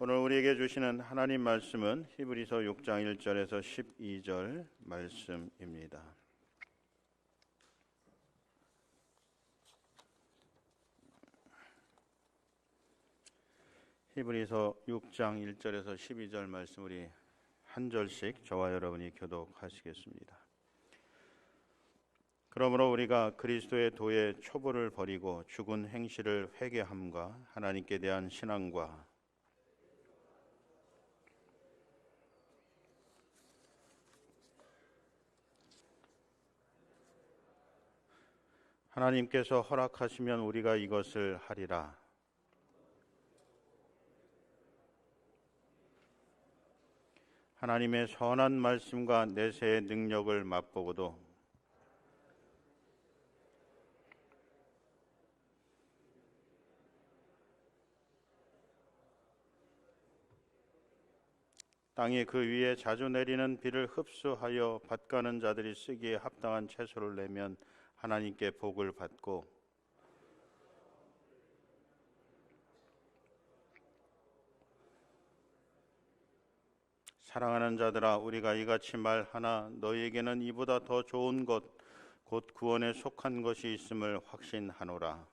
오늘 우리에게 주시는 하나님 말씀은 히브리서 6장 1절에서 12절 말씀입니다. 히브리서 6장 1절에서 12절 말씀 우리 한 절씩 저와 여러분이 교독하시겠습니다. 그러므로 우리가 그리스도의 도의 초보를 버리고 죽은 행실을 회개함과 하나님께 대한 신앙과 하나님께서 허락하시면 우리가 이것을 하리라. 하나님의 선한 말씀과 내세의 능력을 맛보고도 땅이 그 위에 자주 내리는 비를 흡수하여 밭 가는 자들이 쓰기에 합당한 채소를 내면 하나님께 복을 받고 사랑하는 자들아 우리가 이같이 말하나 너희에게는 이보다 더 좋은 것 곧 구원에 속한 것이 있음을 확신하노라.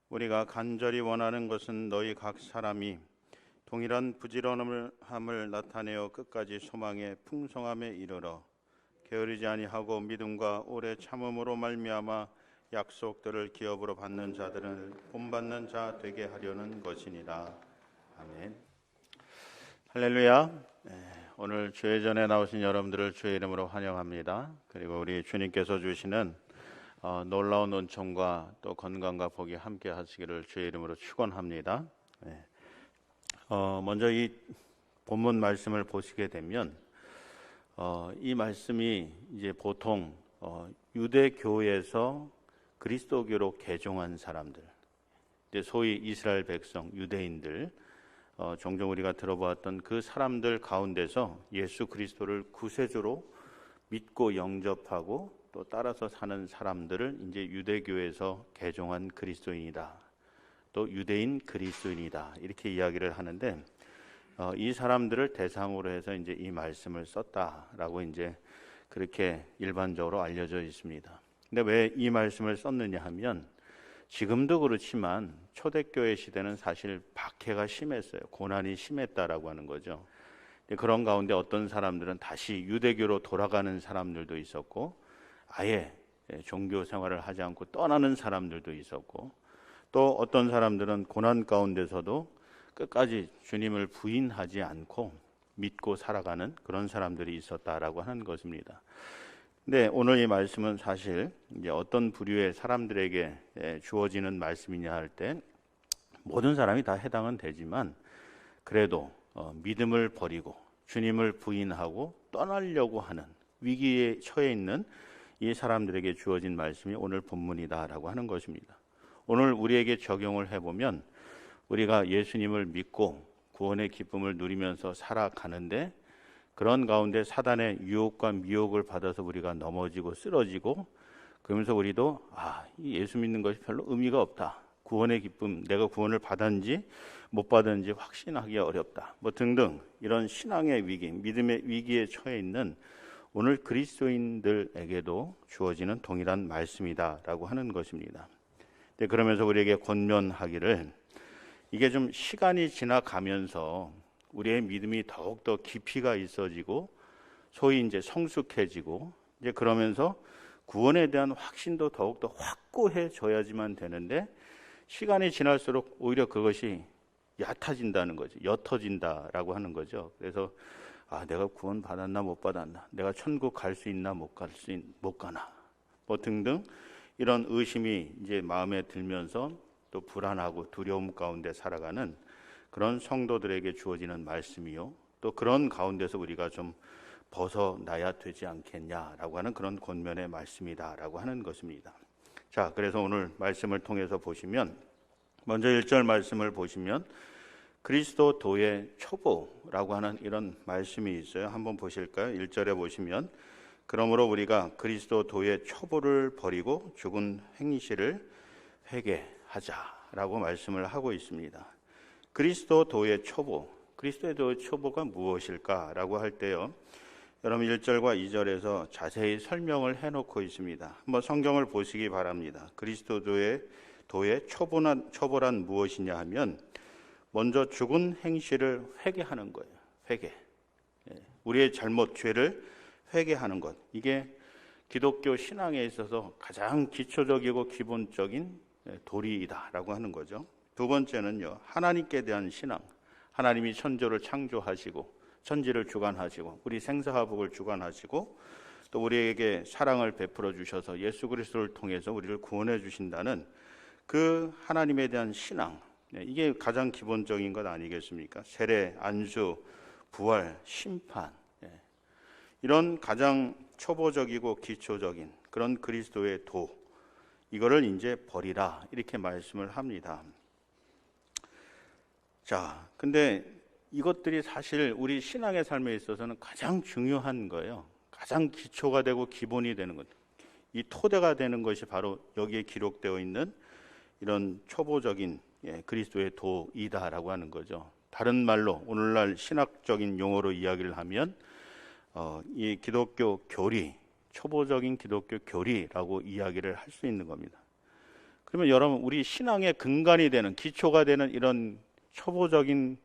우리가 간절히 원하는 것은 너희 각 사람이 동일한 부지런함을 나타내어 끝까지 소망의 풍성함에 이르러 게으르지 아니하고 믿음과 오래 참음으로 말미암아 약속들을 기업으로 받는 자들은 본받는 자 되게 하려는 것이니라. 아멘. 할렐루야. 오늘 주의 전에 나오신 여러분들을 주의 이름으로 환영합니다. 그리고 우리 주님께서 주시는 놀라운 은총과 또 건강과 복이 함께 하시기를 주의 이름으로 축원합니다. 먼저 이 본문 말씀을 보시게 되면 이 말씀이 이제 보통 유대교에서 그리스도교로 개종한 사람들, 소위 이스라엘 백성, 유대인들, 종종 우리가 들어보았던 그 사람들 가운데서 예수 그리스도를 구세주로 믿고 영접하고 또 따라서 사는 사람들을 이제 유대교에서 개종한 그리스도인이다, 또 유대인 그리스도인이다 이렇게 이야기를 하는데 이 사람들을 대상으로 해서 이제 이 말씀을 썼다라고 이제 그렇게 일반적으로 알려져 있습니다. 근데 왜 이 말씀을 썼느냐 하면 지금도 그렇지만 초대교회 시대는 사실 박해가 심했어요. 고난이 심했다라고 하는 거죠. 그런 가운데 어떤 사람들은 다시 유대교로 돌아가는 사람들도 있었고 아예 종교 생활을 하지 않고 떠나는 사람들도 있었고 또 어떤 사람들은 고난 가운데서도 끝까지 주님을 부인하지 않고 믿고 살아가는 그런 사람들이 있었다라고 하는 것입니다. 근데 오늘 이 말씀은 사실 이제 어떤 부류의 사람들에게 주어지는 말씀이냐 할 때 모든 사람이 다 해당은 되지만 그래도 믿음을 버리고 주님을 부인하고 떠나려고 하는 위기에 처해 있는 이 사람들에게 주어진 말씀이 오늘 본문이다라고 하는 것입니다. 오늘 우리에게 적용을 해보면 우리가 예수님을 믿고 구원의 기쁨을 누리면서 살아가는데 그런 가운데 사단의 유혹과 미혹을 받아서 우리가 넘어지고 쓰러지고 그러면서 우리도 이 예수 믿는 것이 별로 의미가 없다. 구원의 기쁨, 내가 구원을 받았는지 못 받았는지 확신하기 어렵다. 뭐 등등 이런 신앙의 위기, 믿음의 위기에 처해 있는 오늘 그리스도인들에게도 주어지는 동일한 말씀이다라고 하는 것입니다. 그러면서 우리에게 권면하기를 이게 좀 시간이 지나가면서 우리의 믿음이 더욱더 깊이가 있어지고 소위 이제 성숙해지고 이제 그러면서 구원에 대한 확신도 더욱더 확고해져야지만 되는데 시간이 지날수록 오히려 그것이 얕아진다는 거죠. 옅어진다라고 하는 거죠. 그래서 내가 구원 받았나 못 받았나, 내가 천국 갈 수 있나 못 가나, 뭐 등등 이런 의심이 이제 마음에 들면서 또 불안하고 두려움 가운데 살아가는 그런 성도들에게 주어지는 말씀이요. 또 그런 가운데서 우리가 좀 벗어나야 되지 않겠냐라고 하는 그런 권면의 말씀이다라고 하는 것입니다. 자, 그래서 오늘 말씀을 통해서 보시면 먼저 1절 말씀을 보시면 그리스도도의 초보라고 하는 이런 말씀이 있어요. 한번 보실까요? 1절에 보시면 그러므로 우리가 그리스도도의 초보를 버리고 죽은 행실을 회개하자라고 말씀을 하고 있습니다. 그리스도도의 초보, 그리스도의 초보가 무엇일까라고 할 때요, 여러분 1절과 2절에서 자세히 설명을 해놓고 있습니다. 한번 성경을 보시기 바랍니다. 그리스도도의 초보란 무엇이냐 하면 먼저 죽은 행실을 회개하는 거예요. 회개. 우리의 잘못, 죄를 회개하는 것. 이게 기독교 신앙에 있어서 가장 기초적이고 기본적인 도리이다라고 하는 거죠. 두 번째는요, 하나님께 대한 신앙. 하나님이 천지를 창조하시고 천지를 주관하시고 우리 생사화복을 주관하시고 또 우리에게 사랑을 베풀어 주셔서 예수 그리스도를 통해서 우리를 구원해 주신다는 그 하나님에 대한 신앙, 이게 가장 기본적인 것 아니겠습니까? 세례, 안수, 부활, 심판, 이런 가장 초보적이고 기초적인 그런 그리스도의 도, 이거를 이제 버리라 이렇게 말씀을 합니다. 자, 근데 이것들이 사실 우리 신앙의 삶에 있어서는 가장 중요한 거예요. 가장 기초가 되고 기본이 되는 것, 이 토대가 되는 것이 바로 여기에 기록되어 있는 이런 초보적인 그리스도의 도이다라고 하는 거죠. 다른 말로 오늘날 신학적인 용어로 이야기를 하면 이 기독교 교리, 초보적인 기독교 교리라고 이야기를 할 수 있는 겁니다. 그러면 여러분, 우리 신앙의 근간이 되는, 기초가 되는 이런 초보적인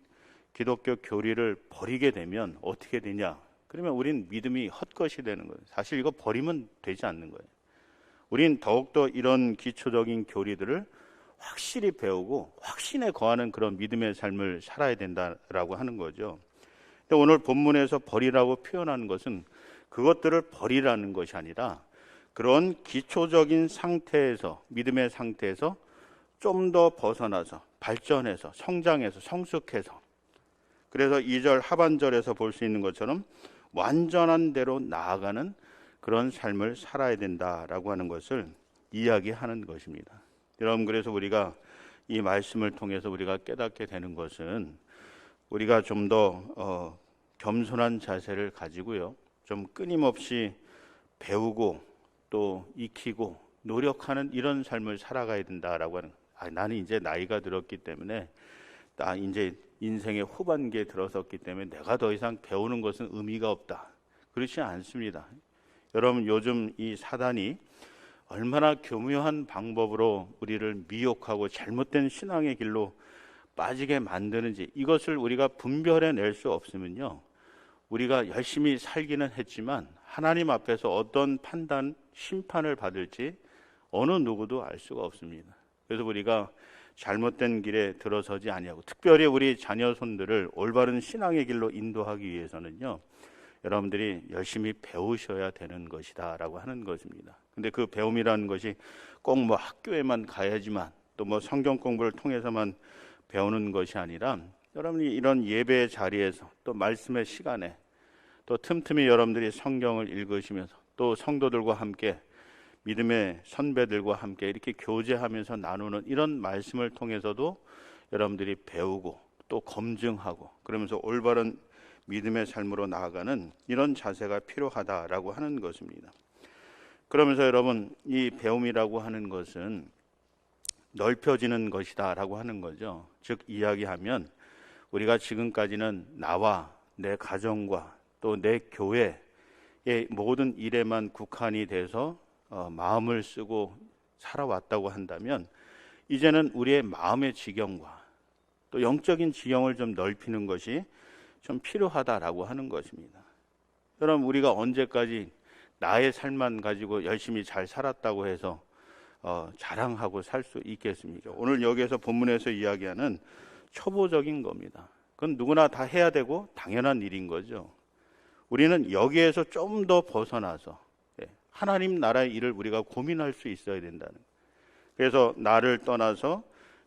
기독교 교리를 버리게 되면 어떻게 되냐? 그러면 우린 믿음이 헛것이 되는 거예요. 사실 이거 버리면 되지 않는 거예요. 우린 더욱더 이런 기초적인 교리들을 확실히 배우고 확신에 거하는 그런 믿음의 삶을 살아야 된다라고 하는 거죠. 근데 오늘 본문에서 버리라고 표현하는 것은 그것들을 버리라는 것이 아니라 그런 기초적인 상태에서, 믿음의 상태에서 좀 더 벗어나서 발전해서 성장해서 성숙해서, 그래서 2절 하반절에서 볼 수 있는 것처럼 완전한 대로 나아가는 그런 삶을 살아야 된다라고 하는 것을 이야기하는 것입니다. 여러분, 그래서 우리가 이 말씀을 통해서 우리가 깨닫게 되는 것은 우리가 좀 더 겸손한 자세를 가지고요, 좀 끊임없이 배우고 또 익히고 노력하는 이런 삶을 살아가야 된다라고 하는, 나는 이제 나이가 들었기 때문에, 나 이제 인생의 후반기에 들어섰기 때문에 내가 더 이상 배우는 것은 의미가 없다. 그렇지 않습니다. 여러분, 요즘 이 사단이 얼마나 교묘한 방법으로 우리를 미혹하고 잘못된 신앙의 길로 빠지게 만드는지, 이것을 우리가 분별해낼 수 없으면요, 우리가 열심히 살기는 했지만 하나님 앞에서 어떤 판단, 심판을 받을지 어느 누구도 알 수가 없습니다. 그래서 우리가 잘못된 길에 들어서지 아니하고, 특별히 우리 자녀 손들을 올바른 신앙의 길로 인도하기 위해서는요, 여러분들이 열심히 배우셔야 되는 것이다 라고 하는 것입니다. 근데 그 배움이라는 것이 꼭 뭐 학교에만 가야지만, 또 뭐 성경 공부를 통해서만 배우는 것이 아니라, 여러분이 이런 예배의 자리에서, 또 말씀의 시간에, 또 틈틈이 여러분들이 성경을 읽으시면서, 또 성도들과 함께, 믿음의 선배들과 함께 이렇게 교제하면서 나누는 이런 말씀을 통해서도 여러분들이 배우고 또 검증하고, 그러면서 올바른 믿음의 삶으로 나아가는 이런 자세가 필요하다라고 하는 것입니다. 그러면서 여러분, 이 배움이라고 하는 것은 넓혀지는 것이다라고 하는 거죠. 즉 이야기하면, 우리가 지금까지는 나와 내 가정과 또 내 교회의 모든 일에만 국한이 돼서 마음을 쓰고 살아왔다고 한다면, 이제는 우리의 마음의 지경과 또 영적인 지경을 좀 넓히는 것이 좀 필요하다라고 하는 것입니다. 여러분, 우리가 언제까지 나의 삶만 가지고 열심히 잘 살았다고 해서 자랑하고 살 수 있겠습니까? 오늘 여기에서 본문에서 이야기하는 초보적인 겁니다. 그건 누구나 다 해야 되고 당연한 일인 거죠. 우리는 여기에서 좀 더 벗어나서 하나님 나라의 일을 우리가 고민할 수 있어야 된다는 거예요. 그래서 나를 떠나서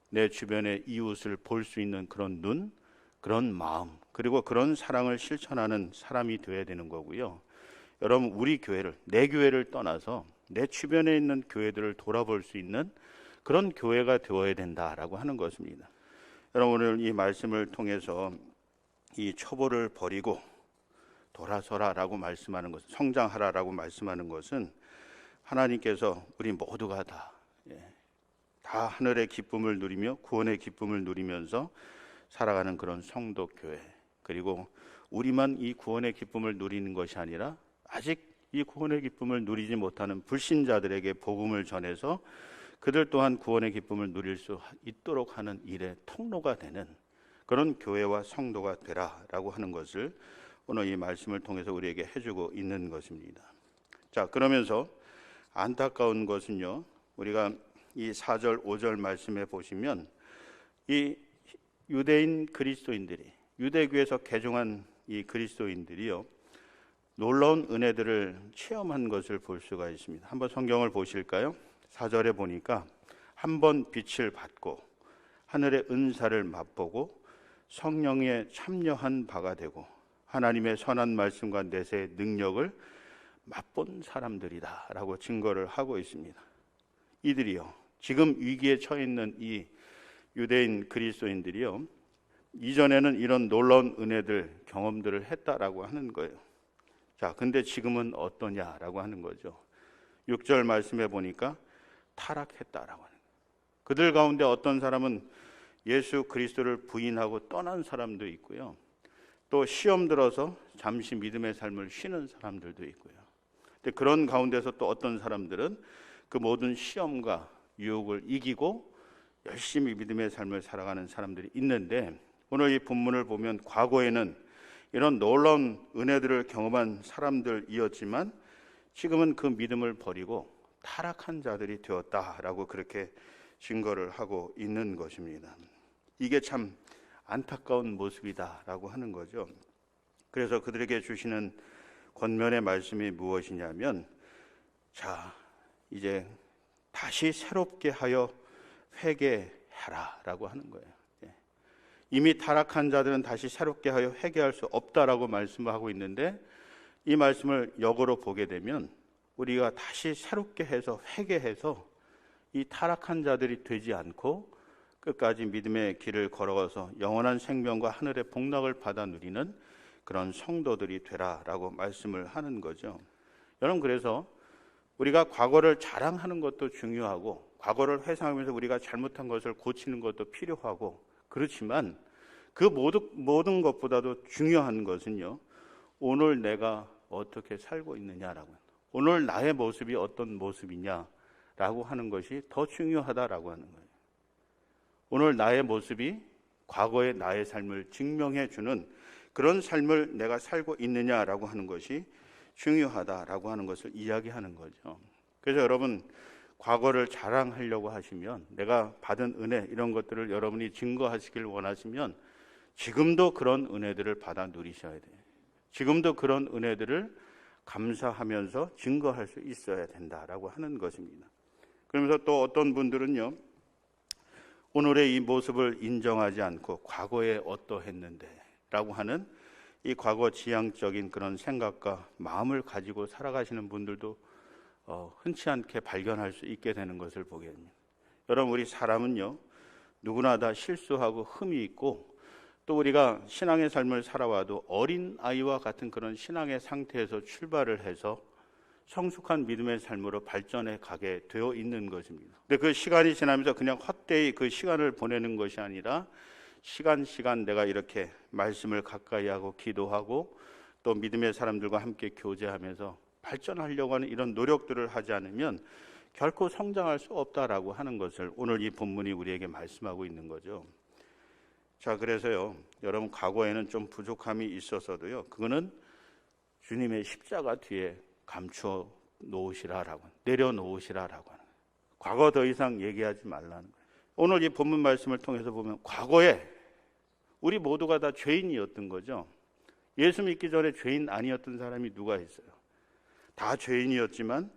내 주변의 이웃을 볼 수 있는 그런 눈, 그런 마음, 그리고 그런 사랑을 실천하는 사람이 되어야 되는 거고요. 여러분, 우리 교회를, 내 교회를 떠나서 내 주변에 있는 교회들을 돌아볼 수 있는 그런 교회가 되어야 된다라고 하는 것입니다. 여러분, 오늘 이 말씀을 통해서 이 초보를 버리고 돌아서라라고 말씀하는 것은, 성장하라라고 말씀하는 것은 하나님께서 우리 모두가 다 하늘의 기쁨을 누리며 구원의 기쁨을 누리면서 살아가는 그런 성도 교회, 그리고 우리만 이 구원의 기쁨을 누리는 것이 아니라 아직 이 구원의 기쁨을 누리지 못하는 불신자들에게 복음을 전해서 그들 또한 구원의 기쁨을 누릴 수 있도록 하는 일의 통로가 되는 그런 교회와 성도가 되라라고 하는 것을 오늘 이 말씀을 통해서 우리에게 해주고 있는 것입니다. 자, 그러면서 안타까운 것은요, 우리가 이 4절 5절 말씀에 보시면 이 유대인 그리스도인들이, 유대교에서 개종한 이 그리스도인들이요, 놀라운 은혜들을 체험한 것을 볼 수가 있습니다. 한번 성경을 보실까요? 4절에 보니까 한 번 빛을 받고 하늘의 은사를 맛보고 성령에 참여한 바가 되고 하나님의 선한 말씀과 내세의 능력을 맛본 사람들이다 라고 증거를 하고 있습니다. 이들이요, 지금 위기에 처해 있는 이 유대인 그리스도인들이요, 이전에는 이런 놀라운 은혜들, 경험들을 했다라고 하는 거예요. 자, 근데 지금은 어떠냐라고 하는 거죠. 6절 말씀해 보니까 타락했다라고 하는 거예요. 그들 가운데 어떤 사람은 예수 그리스도를 부인하고 떠난 사람도 있고요, 또 시험 들어서 잠시 믿음의 삶을 쉬는 사람들도 있고요. 근데 그런 가운데서 또 어떤 사람들은 그 모든 시험과 유혹을 이기고 열심히 믿음의 삶을 살아가는 사람들이 있는데, 오늘 이 본문을 보면 과거에는 이런 놀라운 은혜들을 경험한 사람들이었지만 지금은 그 믿음을 버리고 타락한 자들이 되었다라고 그렇게 증거를 하고 있는 것입니다. 이게 참 안타까운 모습이다라고 하는 거죠. 그래서 그들에게 주시는 권면의 말씀이 무엇이냐면, 자, 이제 다시 새롭게 하여 회개하라라고 하는 거예요. 이미 타락한 자들은 다시 새롭게 하여 회개할 수 없다라고 말씀하고 있는데, 이 말씀을 역으로 보게 되면 우리가 다시 새롭게 해서 회개해서 이 타락한 자들이 되지 않고 끝까지 믿음의 길을 걸어가서 영원한 생명과 하늘의 복락을 받아 누리는 그런 성도들이 되라라고 말씀을 하는 거죠. 여러분, 그래서 우리가 과거를 자랑하는 것도 중요하고 과거를 회상하면서 우리가 잘못한 것을 고치는 것도 필요하고, 그렇지만 그 모든 것보다도 중요한 것은요, 오늘 내가 어떻게 살고 있느냐라고, 오늘 나의 모습이 어떤 모습이냐라고 하는 것이 더 중요하다라고 하는 거예요. 오늘 나의 모습이 과거의 나의 삶을 증명해 주는 그런 삶을 내가 살고 있느냐라고 하는 것이 중요하다라고 하는 것을 이야기하는 거죠. 그래서 여러분, 과거를 자랑하려고 하시면, 내가 받은 은혜 이런 것들을 여러분이 증거하시길 원하시면 지금도 그런 은혜들을 받아 누리셔야 돼요. 지금도 그런 은혜들을 감사하면서 증거할 수 있어야 된다라고 하는 것입니다. 그러면서 또 어떤 분들은요, 오늘의 이 모습을 인정하지 않고 과거에 어떠했는데 라고 하는 이 과거 지향적인 그런 생각과 마음을 가지고 살아가시는 분들도 흔치 않게 발견할 수 있게 되는 것을 보게 됩니다. 여러분, 우리 사람은요, 누구나 다 실수하고 흠이 있고, 또 우리가 신앙의 삶을 살아와도 어린 아이와 같은 그런 신앙의 상태에서 출발을 해서 성숙한 믿음의 삶으로 발전해 가게 되어 있는 것입니다. 근데 그 시간이 지나면서 그냥 헛되이 그 시간을 보내는 것이 아니라 시간 내가 이렇게 말씀을 가까이 하고 기도하고 또 믿음의 사람들과 함께 교제하면서 발전하려고 하는 이런 노력들을 하지 않으면 결코 성장할 수 없다라고 하는 것을 오늘 이 본문이 우리에게 말씀하고 있는 거죠. 자, 그래서요, 여러분, 과거에는 좀 부족함이 있어서도요, 그거는 주님의 십자가 뒤에 감추어 놓으시라라고, 내려놓으시라라고 하는 거예요. 과거 더 이상 얘기하지 말라는 거예요. 오늘 이 본문 말씀을 통해서 보면 과거에 우리 모두가 다 죄인이었던 거죠. 예수 믿기 전에 죄인 아니었던 사람이 누가 있어요? 다 죄인이었지만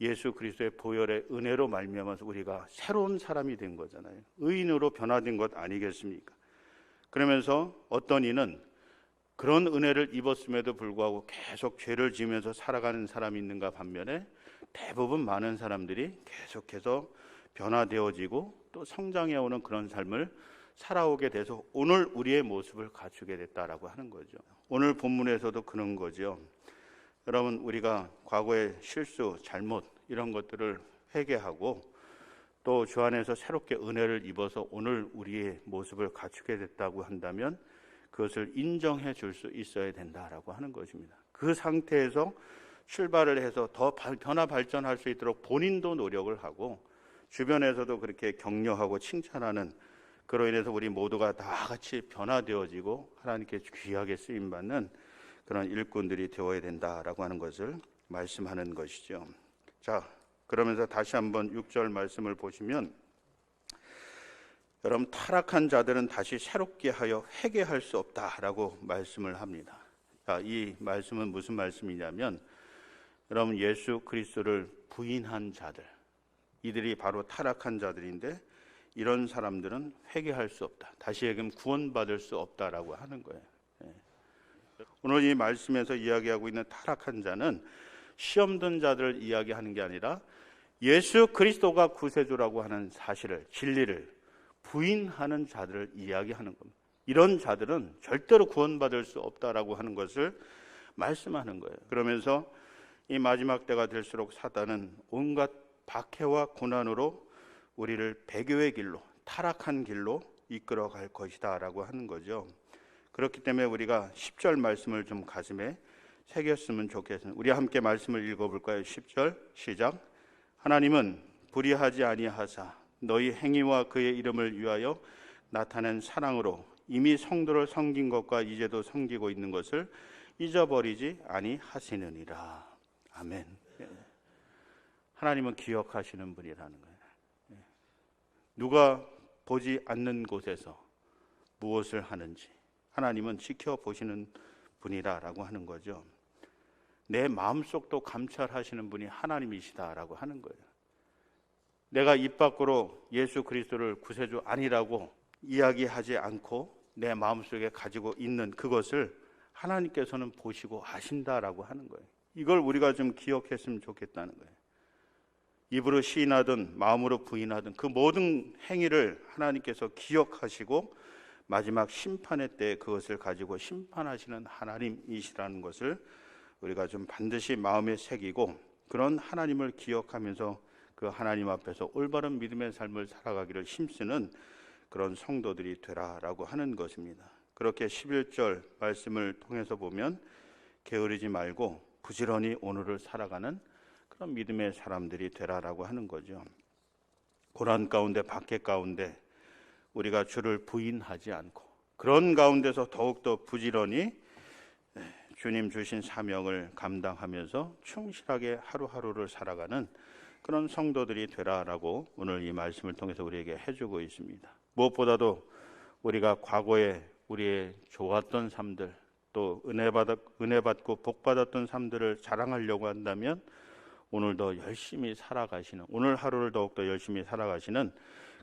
예수 그리스도의 보혈의 은혜로 말미암아서 우리가 새로운 사람이 된 거잖아요. 의인으로 변화된 것 아니겠습니까? 그러면서 어떤 이는 그런 은혜를 입었음에도 불구하고 계속 죄를 지으면서 살아가는 사람이 있는가 반면에 대부분 많은 사람들이 계속해서 변화되어지고 또 성장해오는 그런 삶을 살아오게 돼서 오늘 우리의 모습을 갖추게 됐다라고 하는 거죠. 오늘 본문에서도 그런 거죠. 여러분, 우리가 과거의 실수, 잘못 이런 것들을 회개하고 또 주 안에서 새롭게 은혜를 입어서 오늘 우리의 모습을 갖추게 됐다고 한다면 그것을 인정해 줄 수 있어야 된다라고 하는 것입니다. 그 상태에서 출발을 해서 더 변화 발전할 수 있도록 본인도 노력을 하고 주변에서도 그렇게 격려하고 칭찬하는, 그로 인해서 우리 모두가 다 같이 변화되어지고 하나님께 귀하게 쓰임받는 그런 일꾼들이 되어야 된다라고 하는 것을 말씀하는 것이죠. 자, 그러면서 다시 한번 6절 말씀을 보시면, 여러분, 타락한 자들은 다시 새롭게 하여 회개할 수 없다라고 말씀을 합니다. 자, 이 말씀은 무슨 말씀이냐면, 여러분, 예수 그리스도를 부인한 자들, 이들이 바로 타락한 자들인데 이런 사람들은 회개할 수 없다, 다시 얘기하면 구원받을 수 없다라고 하는 거예요. 오늘 이 말씀에서 이야기하고 있는 타락한 자는 시험 든 자들을 이야기하는 게 아니라 예수 그리스도가 구세주라고 하는 사실을, 진리를 부인하는 자들을 이야기하는 겁니다. 이런 자들은 절대로 구원받을 수 없다라고 하는 것을 말씀하는 거예요. 그러면서 이 마지막 때가 될수록 사단은 온갖 박해와 고난으로 우리를 배교의 길로, 타락한 길로 이끌어갈 것이다 라고 하는 거죠. 그렇기 때문에 우리가 10절 말씀을 좀 가슴에 새겼으면 좋겠습니다. 우리 함께 말씀을 읽어볼까요? 10절 시작. 하나님은 불의하지 아니하사 너희 행위와 그의 이름을 위하여 나타낸 사랑으로 이미 성도를 섬긴 것과 이제도 섬기고 있는 것을 잊어버리지 아니하시느니라. 아멘. 하나님은 기억하시는 분이라는 거예요. 누가 보지 않는 곳에서 무엇을 하는지 하나님은 지켜보시는 분이라고 하는 거죠. 내 마음속도 감찰하시는 분이 하나님이시다라고 하는 거예요. 내가 입 밖으로 예수 그리스도를 구세주 아니라고 이야기하지 않고 내 마음속에 가지고 있는 그것을 하나님께서는 보시고 아신다라고 하는 거예요. 이걸 우리가 좀 기억했으면 좋겠다는 거예요. 입으로 시인하든 마음으로 부인하든 그 모든 행위를 하나님께서 기억하시고 마지막 심판의 때 그것을 가지고 심판하시는 하나님이시라는 것을 우리가 좀 반드시 마음에 새기고, 그런 하나님을 기억하면서 그 하나님 앞에서 올바른 믿음의 삶을 살아가기를 힘쓰는 그런 성도들이 되라라고 하는 것입니다. 그렇게 11절 말씀을 통해서 보면 게으르지 말고 부지런히 오늘을 살아가는 그런 믿음의 사람들이 되라라고 하는 거죠. 고난 가운데, 박해 가운데 우리가 주를 부인하지 않고 그런 가운데서 더욱더 부지런히 주님 주신 사명을 감당하면서 충실하게 하루하루를 살아가는 그런 성도들이 되라라고 오늘 이 말씀을 통해서 우리에게 해주고 있습니다. 무엇보다도 우리가 과거에 우리의 좋았던 삶들, 또 은혜 받고 복 받았던 삶들을 자랑하려고 한다면 오늘도 열심히 살아가시는, 오늘 하루를 더욱더 열심히 살아가시는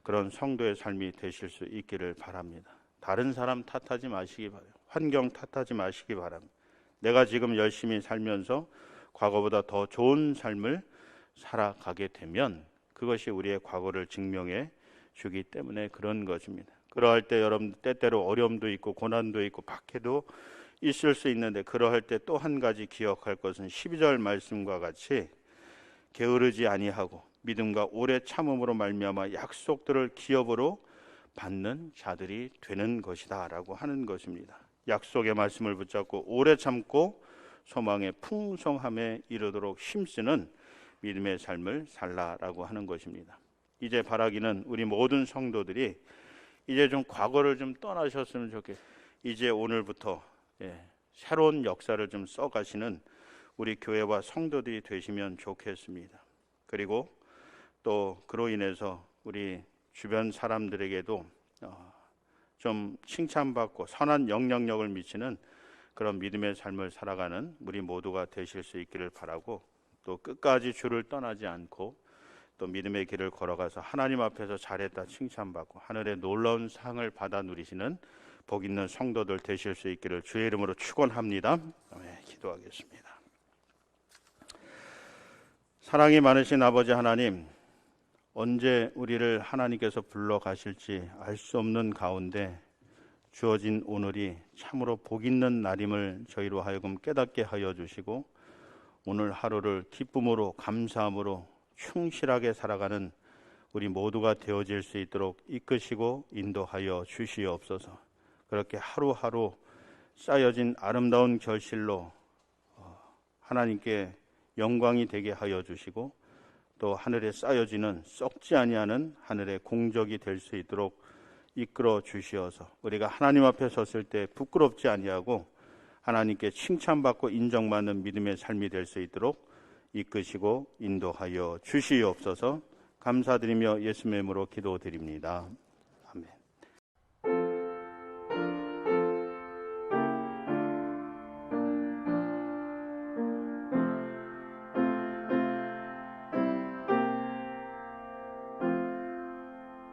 그런 성도의 삶이 되실 수 있기를 바랍니다. 다른 사람 탓하지 마시기 바랍니다. 환경 탓하지 마시기 바랍니다. 내가 지금 열심히 살면서 과거보다 더 좋은 삶을 살아가게 되면 그것이 우리의 과거를 증명해 주기 때문에 그런 것입니다. 그러할 때 여러분, 때때로 어려움도 있고 고난도 있고 박해도 있을 수 있는데, 그러할 때 또 한 가지 기억할 것은 12절 말씀과 같이 게으르지 아니하고 믿음과 오래 참음으로 말미암아 약속들을 기업으로 받는 자들이 되는 것이다 라고 하는 것입니다. 약속의 말씀을 붙잡고 오래 참고 소망의 풍성함에 이르도록 힘쓰는 믿음의 삶을 살라라고 하는 것입니다. 이제 바라기는 우리 모든 성도들이 이제 좀 과거를 좀 떠나셨으면 좋겠어요. 이제 오늘부터 새로운 역사를 좀 써가시는 우리 교회와 성도들이 되시면 좋겠습니다. 그리고 또 그로 인해서 우리 주변 사람들에게도 좀 칭찬받고 선한 영향력을 미치는 그런 믿음의 삶을 살아가는 우리 모두가 되실 수 있기를 바라고, 또 끝까지 주를 떠나지 않고 또 믿음의 길을 걸어가서 하나님 앞에서 잘했다 칭찬받고 하늘의 놀라운 상을 받아 누리시는 복 있는 성도들 되실 수 있기를 주의 이름으로 축원합니다. 기도하겠습니다. 사랑이 많으신 아버지 하나님, 언제 우리를 하나님께서 불러가실지 알 수 없는 가운데 주어진 오늘이 참으로 복 있는 날임을 저희로 하여금 깨닫게 하여 주시고 오늘 하루를 기쁨으로 감사함으로 충실하게 살아가는 우리 모두가 되어질 수 있도록 이끄시고 인도하여 주시옵소서. 그렇게 하루하루 쌓여진 아름다운 결실로 하나님께 영광이 되게 하여 주시고 또 하늘에 쌓여지는 썩지 아니하는 하늘의 공적이 될 수 있도록 이끌어 주시어서 우리가 하나님 앞에 섰을 때 부끄럽지 아니하고 하나님께 칭찬받고 인정받는 믿음의 삶이 될 수 있도록 이끄시고 인도하여 주시옵소서. 감사드리며 예수님의 이름으로 기도드립니다.